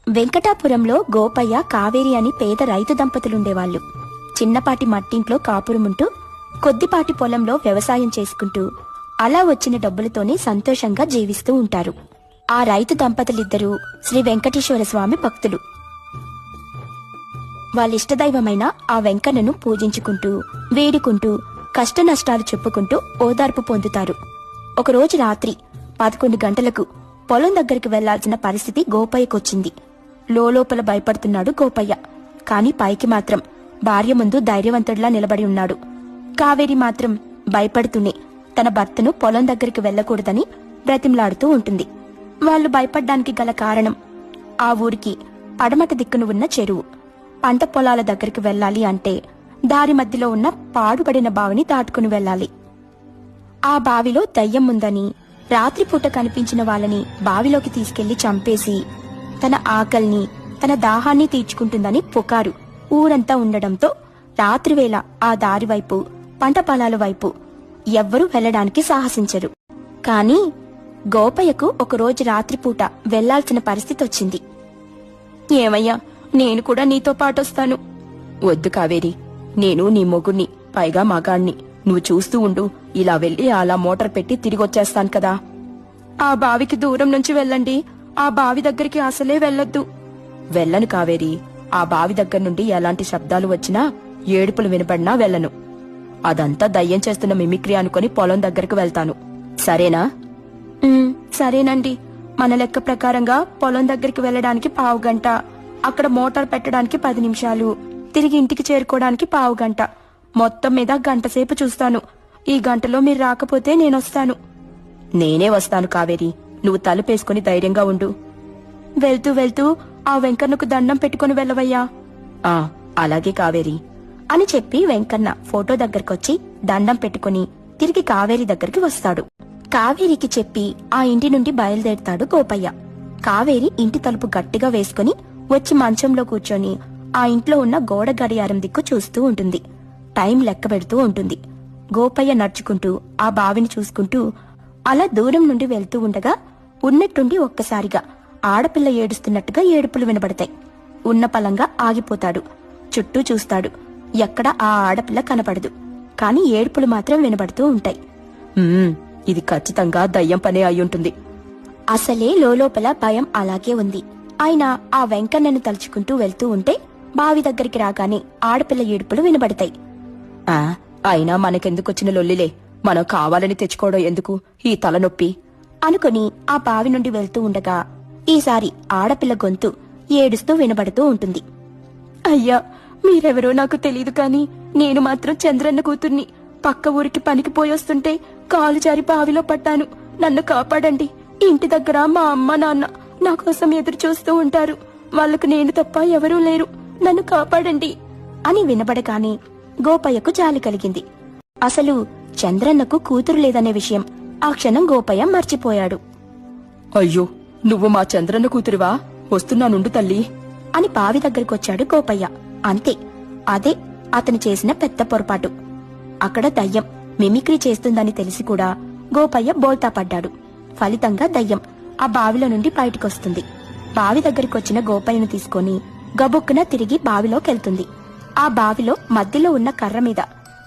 వెంకటాపురంలో గోపయ్య, కావేరి అని పేద రైతు దంపతులుండేవాళ్లు. చిన్నపాటి మట్టింట్లో కాపురముంటూ కొద్దిపాటి పొలంలో వ్యవసాయం చేసుకుంటూ అలా వచ్చిన డబ్బులతోనే సంతోషంగా జీవిస్తూ ఉంటారు. ఆ రైతు దంపతులిద్దరూ శ్రీ వెంకటేశ్వర స్వామి భక్తులు. వాళ్ళిష్టదైవమైన ఆ వెంకన్నను పూజించుకుంటూ వేడుకుంటూ కష్టనష్టాలు చెప్పుకుంటూ ఓదార్పు పొందుతారు. ఒకరోజు రాత్రి 11 గంటలకు పొలం దగ్గరికి వెళ్లాల్సిన పరిస్థితి గోపయ్యకొచ్చింది. లోపల భయపడుతున్నాడు గోపయ్య. కాని పైకి మాత్రం భార్య ముందు ధైర్యవంతుడిలా నిలబడి ఉన్నాడు. కావేరి మాత్రం భయపడుతూనే తన భర్తను పొలం దగ్గరికి వెళ్లకూడదని బ్రతిమలాడుతూ ఉంటుంది. వాళ్లు భయపడ్డానికి గల కారణం, ఆ ఊరికి పడమట దిక్కున ఉన్న చెరువు. పంట పొలాల దగ్గరికి వెళ్లాలి అంటే దారి మధ్యలో ఉన్న పాడుపడిన బావిని దాటుకుని వెళ్లాలి. ఆ బావిలో దయ్యం ఉందని, రాత్రిపూట కనిపించిన వాళ్ళని బావిలోకి తీసుకెళ్లి చంపేసి తన ఆకలిని, తన దాహాన్ని తీర్చుకుంటుందని పుకారు ఊరంతా ఉండడంతో రాత్రివేళ ఆ దారివైపు, పంట పొలాల వైపు ఎవ్వరూ వెళ్లడానికి సాహసించరు. కాని గోపయ్యకు ఒకరోజు రాత్రిపూట వెళ్లాల్సిన పరిస్థితి వచ్చింది. ఏమయ్యా, నేను కూడా నీతో పాటొస్తాను. వద్దు కావేరి, నేను నీ మొగుణ్ణి, పైగా మగాణ్ణి. నువ్వు చూస్తూ ఉండు, ఇలా వెళ్లి అలా మోటార్ పెట్టి తిరిగొచ్చేస్తాను కదా. ఆ బావికి దూరం నుంచి వెళ్ళండి, ఆ బావి దగ్గరికి అసలే వెళ్ళొద్దు. వెళ్ళను కావేరి, ఆ బావి దగ్గర నుండి ఎలాంటి శబ్దాలు వచ్చినా, ఏడుపులు వినపడినా వెళ్ళను. అదంతా దయ్యం చేస్తున్న మిమిక్రీ అనుకుని పొలం దగ్గరకు వెళ్తాను. సరేనా? సరేనండి. మన లెక్క ప్రకారంగా పొలం దగ్గరికి వెళ్లడానికి 1/2 గంట, అక్కడ మోటార్ పెట్టడానికి 10 నిమిషాలు, తిరిగి ఇంటికి చేరుకోవడానికి 1/2 గంట. మొత్తం మీద 1 గంట సేపు చూస్తాను. ఈ గంటలో మీరు రాకపోతే నేనొస్తాను. నేనే వస్తాను కావేరి, నువ్వు తలుపేసుకుని ధైర్యంగా ఉండు. వెళ్తూ వెళ్తూ ఆ వెంకన్నకు దండం పెట్టుకుని వెళ్ళవయ్యా. అలాగే కావేరి అని చెప్పి వెంకన్న ఫోటో దగ్గరకొచ్చి దండం పెట్టుకుని తిరిగి కావేరి దగ్గరికి వస్తాడు. కావేరికి చెప్పి ఆ ఇంటి నుండి బయలుదేరుతాడు గోపయ్య. కావేరి ఇంటి తలుపు గట్టిగా వేసుకుని వచ్చి మంచంలో కూర్చొని ఆ ఇంట్లో ఉన్న గోడ గడియారం దిక్కు చూస్తూ ఉంటుంది. టైం లెక్క పెడుతూ ఉంటుంది. గోపయ్య నడుచుకుంటూ ఆ బావిని చూసుకుంటూ అలా దూరం నుండి వెళ్తూ ఉండగా ఉన్నట్టుండి ఒక్కసారిగా ఆడపిల్ల ఏడుస్తున్నట్టుగా ఏడుపులు వినబడతాయి. ఉన్న పలంగా ఆగిపోతాడు. చుట్టూ చూస్తాడు. ఎక్కడా ఆ ఆడపిల్ల కనపడదు. కాని ఏడుపులు మాత్రం వినబడుతూ ఉంటాయి. ఇది ఖచ్చితంగా దయ్యం పనే అయ్యుంటుంది. అసలే లోపల భయం అలాగే ఉంది. అయినా ఆ వెంకన్నను తలుచుకుంటూ వెళ్తూ ఉంటే బావి దగ్గరికి రాగానే ఆడపిల్ల ఏడుపులు వినబడతాయి. అయినా మనకెందుకొచ్చిన లొల్లిలే, మనం కావాలని తెచ్చుకోవడం ఎందుకు ఈ తలనొప్పి అనుకుని ఆ బావి నుండి వెళ్తూ ఉండగా ఈసారి ఆడపిల్ల గొంతు ఏడుస్తూ వినబడుతూ ఉంటుంది. అయ్యా, మీరెవరో నాకు తెలీదు కాని నేను మాత్రం చంద్రన్న కూతుర్ని. పక్క ఊరికి పనికి పోయొస్తుంటే కాలు జారి బావిలో పట్టాను. నన్ను కాపాడండి. ఇంటి దగ్గర మా అమ్మ నాన్న నా కోసం ఎదురు చూస్తూ ఉంటారు. వాళ్లకు నేను తప్ప ఎవరూ లేరు. నన్ను కాపాడండి అని వినబడగానే గోపయ్యకు జాలి కలిగింది. అసలు చంద్రన్నకు కూతురు లేదనే విషయం ఆ క్షణం గోపయ్య మర్చిపోయాడు. అయ్యో, నువ్వు మా చంద్రన్న కూతురివా? వస్తున్నానుండు తల్లి అని బావి దగ్గరకొచ్చాడు గోపయ్య. అంతే, అదే అతను చేసిన పెద్ద పొరపాటు. అక్కడ దయ్యం మిమిక్రీ చేస్తుందని తెలిసి కూడా గోపయ్య బోల్తా పడ్డాడు. ఫలితంగా దయ్యం ఆ బావిలో నుండి బయటకొస్తుంది. బావి దగ్గరికొచ్చిన గోపయ్యను తీసుకుని గబుక్కున తిరిగి బావిలోకెళ్తుంది. ఆ బావిలో మధ్యలో ఉన్న కర్ర మీద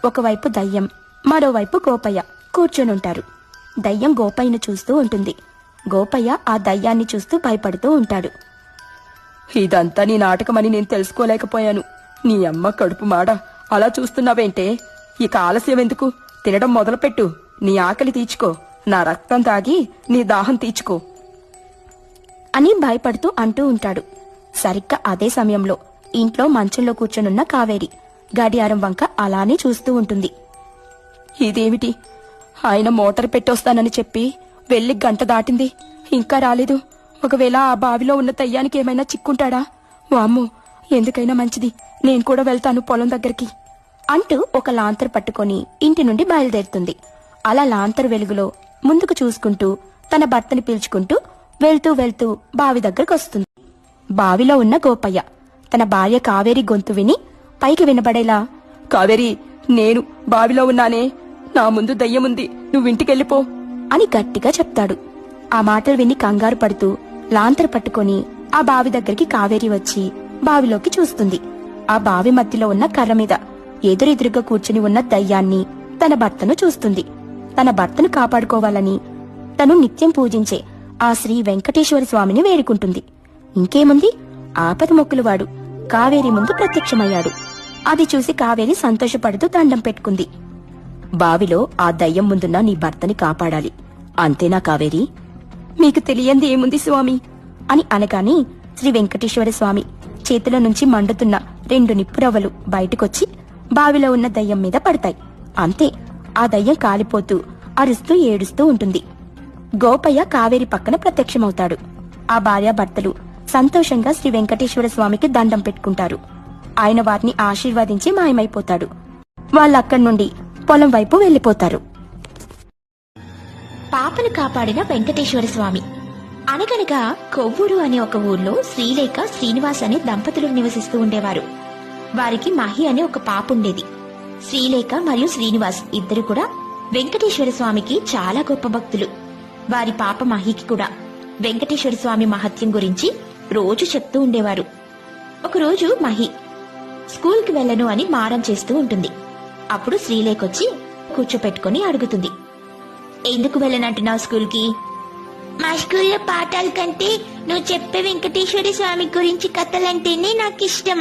ఒకవైపు దయ్యం, మరోవైపు గోపయ్య కూర్చొనుంటారు. దయ్యం గోపయ్యను చూస్తూ ఉంటుంది. గోపయ్య ఆ దయ్యాన్ని చూస్తూ భయపడుతూ ఉంటాడు. ఇదంతా నీ నాటకమని నేను తెలుసుకోలేకపోయాను. నీ అమ్మ కడుపు మాడ, అలా చూస్తున్నావేంటే? ఇక ఆలస్యం ఎందుకు? తినడం మొదలుపెట్టు. నీ ఆకలి తీర్చుకో, నా రక్తం తాగి నీ దాహం తీర్చుకో అని భయపడుతూ అంటూ ఉంటాడు. సరిగ్గా అదే సమయంలో ఇంట్లో మంచంలో కూర్చొనున్న కావేరి గడియారం వంక అలానే చూస్తూ ఉంటుంది. ఇదేమిటి, ఆయన మోటార్ పెట్టొస్తానని చెప్పి వెళ్లి 1 గంట దాటింది, ఇంకా రాలేదు. ఒకవేళ ఆ బావిలో ఉన్న దయ్యానికి ఏమైనా చిక్కుంటాడా? వామ్మో, ఎందుకైనా మంచిది, నేను కూడా వెళ్తాను పొలం దగ్గరికి అంటూ ఒక లాంతర్ పట్టుకొని ఇంటి నుండి బయలుదేరుతుంది. అలా లాంతర్ వెలుగులో ముందుకు చూసుకుంటూ తన భర్తని పిలుచుకుంటూ వెళ్తూ వెళ్తూ బావి దగ్గరకొస్తుంది. బావిలో ఉన్న గోపయ్య తన భార్య కావేరి గొంతు విని పైకి వినబడేలా, కావేరి, నేను బావిలో ఉన్నానే, నా ముందు దయ్యముంది, నువ్వింటికెళ్ళిపో అని గట్టిగా చెప్తాడు. ఆ మాటలు విని కంగారు పడుతూ లాంతర్ పట్టుకొని ఆ బావి దగ్గరికి కావేరి వచ్చి బావిలోకి చూస్తుంది. ఆ బావి మధ్యలో ఉన్న కర్ర మీద ఎదురెదురుగా కూర్చుని ఉన్న దయ్యాన్ని, తన భర్తను చూస్తుంది. తన భర్తను కాపాడుకోవాలని తను నిత్యం పూజించే ఆ శ్రీ వెంకటేశ్వర స్వామిని వేడుకుంటుంది. ఇంకేముంది, ఆపద మొక్కులవాడు కావేరి ముందు ప్రత్యక్షమయ్యాడు. అది చూసి కావేరి సంతోషపడుతూ దండం పెట్టుకుంది. బావిలో ఆ దయ్యం ముందున్న నీ భర్తని కాపాడాలి, అంతేనా కావేరి? మీకు తెలియంది ఏముంది స్వామి అని అనగానే శ్రీ వెంకటేశ్వర స్వామి చేతిలో నుంచి మండుతున్న 2 నిప్పురవ్వలు బయటకొచ్చి బావిలో ఉన్న దయ్యం మీద పడతాయి. అంతే, ఆ దయ్యం కాలిపోతూ అరుస్తూ ఏడుస్తూ ఉంటుంది. గోపయ్య కావేరి పక్కన ప్రత్యక్షమవుతాడు. ఆ భార్యాభర్తలు సంతోషంగా శ్రీ వెంకటేశ్వర స్వామికి దండం పెట్టుకుంటారు. ఆయన వారిని ఆశీర్వదించి మాయమైపోతాడు. వాళ్ళక్కడి నుండి పొలం వైపు వెళ్లిపోతారు. పాపను కాపాడిన వెంకటేశ్వర స్వామి. అనగనగా కొవ్వూరు అనే ఒక ఊర్లో శ్రీలేఖ, శ్రీనివాస్ అనే దంపతులు నివసిస్తూ ఉండేవారు. వారికి మహి అనే ఒక పాప ఉండేది. శ్రీలేఖ మరియు శ్రీనివాస్ ఇద్దరు కూడా వెంకటేశ్వర స్వామికి చాలా గొప్ప భక్తులు. వారి పాప మహికి కూడా వెంకటేశ్వర స్వామి మహత్యం గురించి రోజు చెప్తూ ఉండేవారు. ఒకరోజు మహి స్కూల్కి వెళ్ళను అని మారం చేస్తూ ఉంటుంది. అప్పుడు శ్రీలేఖ వచ్చి కూర్చోపెట్టుకుని అడుగుతుంది, ఎందుకు వెళ్ళనంటున్నావు స్కూల్కి? మా స్కూల్లో పాఠాల కంటే నువ్వు చెప్పే వెంకటేశ్వర స్వామి గురించి కథలంటేనే నాకిష్టం.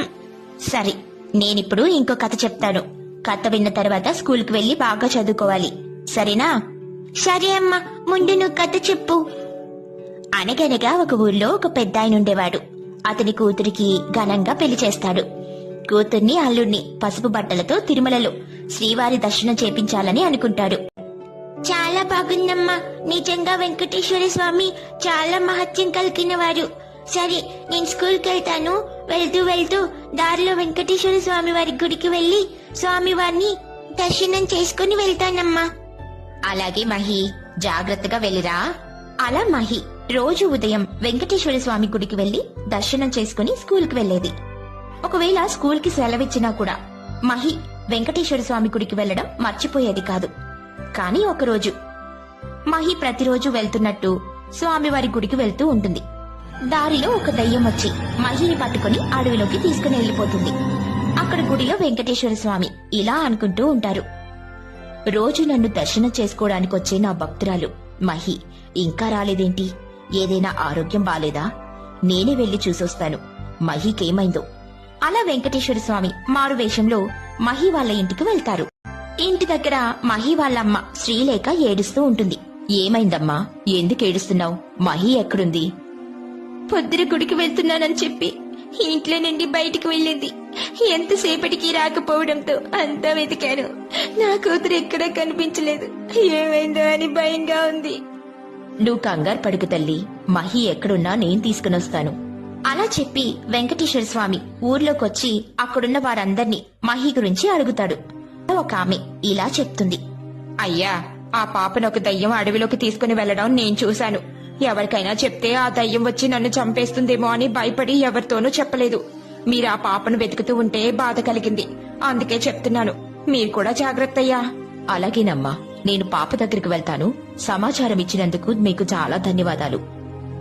సరే, నేనిప్పుడు ఇంకో కథ చెప్తాను. కథ విన్న తర్వాత స్కూల్కి వెళ్లి బాగా చదువుకోవాలి, సరేనా? సరే అమ్మా, ముందు నువ్వు కథ చెప్పు. అనగనగా ఒక ఊర్లో ఒక పెద్దాయన ఉండేవాడు. అతని కూతురికి ఘనంగా పెళ్లి చేస్తాడు. కూతుర్ని, అల్లుడిని పసుపు బట్టలతో తిరుమలలో శ్రీవారి దర్శనం చేపించాలని అనుకుంటాడు. చాలా బాగుందమ్మా, నిజంగా వెంకటేశ్వర స్వామి చాలా మహత్యం కలిగిన వారు. సరే, నేను స్కూల్కి వెళ్తాను. వెళ్తూ వెళ్తూ దారిలో వెంకటేశ్వర స్వామి వారి గుడికి వెళ్లి స్వామివారిని దర్శనం చేసుకుని వెళ్తానమ్మా. అలాగే మహి, జాగ్రత్తగా వెళ్ళిరా. అలా మహి రోజు ఉదయం వెంకటేశ్వర స్వామి గుడికి వెళ్లి దర్శనం చేసుకుని స్కూల్కి వెళ్లేది. ఒకవేళ స్కూల్కి సెలవిచ్చినా కూడా మహి వెంకటేశ్వర స్వామి గుడికి వెళ్లడం మర్చిపోయేది కాదు. కానీ ఒకరోజు మహి ప్రతిరోజు వెళ్తున్నట్టు స్వామివారి గుడికి వెళ్తూ ఉంటుంది. దారిలో ఒక దయ్యం వచ్చి మహిని పట్టుకుని అడవిలోకి తీసుకుని వెళ్లిపోతుంది. అక్కడ గుడిలో వెంకటేశ్వర స్వామి ఇలా అనుకుంటూ ఉంటారు, రోజు నన్ను దర్శనం చేసుకోవడానికి వచ్చే నా భక్తురాలు మహి ఇంకా రాలేదేంటి? ఏదైనా ఆరోగ్యం బాలేదా? నేనే వెళ్లి చూసొస్తాను, మహికేమైందో. అలా వెంకటేశ్వర స్వామి మారువేషంలో మహి వాళ్ళ ఇంటికి వెళ్తారు. ఇంటి దగ్గర మహి వాళ్ళమ్మ శ్రీలేఖ ఏడుస్తూ ఉంటుంది. ఏమైందమ్మా, ఎందుకు ఏడుస్తున్నావు? మహి ఎక్కడుంది? పొద్దున గుడికి వెళ్తున్నానని చెప్పి ఇంట్లో నుండి బయటికి వెళ్ళింది. ఎంతసేపటికి రాకపోవడంతో అంతా వెతికాను. నా కూతురు ఎక్కడా కనిపించలేదు. ఏమైందో అని భయంగా ఉంది. నువ్వు కంగారు పడుకు తల్లి, మహి ఎక్కడున్నా నేను తీసుకునొస్తాను. అలా చెప్పి వెంకటేశ్వర స్వామి ఊర్లోకొచ్చి అక్కడున్న వారందర్నీ మహి గురించి అడుగుతాడు. ఒక ఆమె ఇలా చెప్తుంది, అయ్యా, ఆ పాపను ఒక దయ్యం అడవిలోకి తీసుకుని వెళ్లడం నేను చూశాను. ఎవరికైనా చెప్తే ఆ దయ్యం వచ్చి నన్ను చంపేస్తుందేమో అని భయపడి ఎవరితోనూ చెప్పలేదు. మీరు ఆ పాపను వెతుకుతూ ఉంటే బాధ కలిగింది, అందుకే చెప్తున్నాను. మీరు కూడా జాగ్రత్తయ్యా. అలాగేనమ్మా, నేను పాప దగ్గరికి వెళ్తాను. సమాచారం ఇచ్చినందుకు మీకు చాలా ధన్యవాదాలు.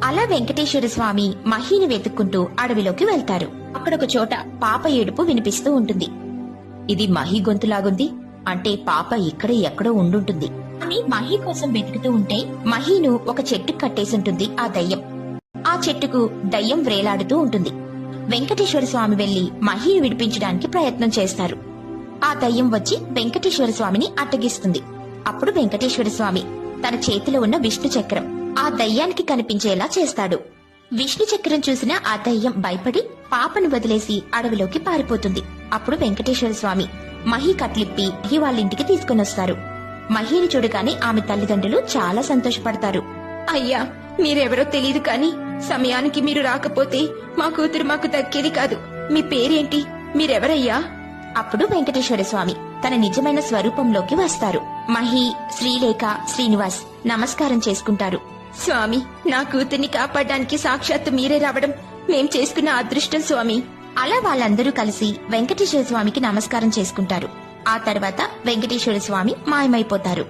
అలా వెంకటేశ్వర స్వామి మహిని వెతుక్కుంటూ అడవిలోకి వెళ్తారు. అక్కడొక చోట పాప ఏడుపు వినిపిస్తూ ఉంటుంది. ఇది మహి గొంతులాగుంది, అంటే పాప ఇక్కడే ఎక్కడో ఉండుంటుంది అని మహి కోసం వెతుకుతూ ఉంటే మహిను ఒక చెట్టుకు కట్టేసుంటుంది ఆ దయ్యం. ఆ చెట్టుకు దయ్యం వ్రేలాడుతూ ఉంటుంది. వెంకటేశ్వర స్వామి వెళ్లి మహిని విడిపించడానికి ప్రయత్నం చేస్తారు. ఆ దయ్యం వచ్చి వెంకటేశ్వర స్వామిని అట్టగిస్తుంది. అప్పుడు వెంకటేశ్వర స్వామి తన చేతిలో ఉన్న విష్ణు చక్రం ఆ దయ్యానికి కనిపించేలా చేస్తాడు. విష్ణు చక్రం చూసిన ఆ దయ్యం భయపడి పాపను వదిలేసి అడవిలోకి పారిపోతుంది. అప్పుడు వెంకటేశ్వర స్వామి మహి కట్లిప్పి మహి వాళ్ళింటికి తీసుకునొస్తారు. మహిని చూడగానే ఆమె తల్లిదండ్రులు చాలా సంతోషపడతారు. అయ్యా, మీరెవరో తెలీదు కాని సమయానికి మీరు రాకపోతే మా కూతురు మాకు దక్కేది కాదు. మీ పేరేంటి? మీరెవరయ్యా? అప్పుడు వెంకటేశ్వర స్వామి తన నిజమైన స్వరూపంలోకి వస్తారు. మహి, శ్రీలేఖ, శ్రీనివాస్ నమస్కారం చేసుకుంటారు. స్వామి, నా కూతుర్ని కాపాడడానికి సాక్షాత్తు మీరే రావడం మేం చేసుకున్న అదృష్టం స్వామి. అలా వాళ్ళందరూ కలిసి వెంకటేశ్వర స్వామికి నమస్కారం చేసుకుంటారు. ఆ తర్వాత వెంకటేశ్వర స్వామి మాయమైపోతారు.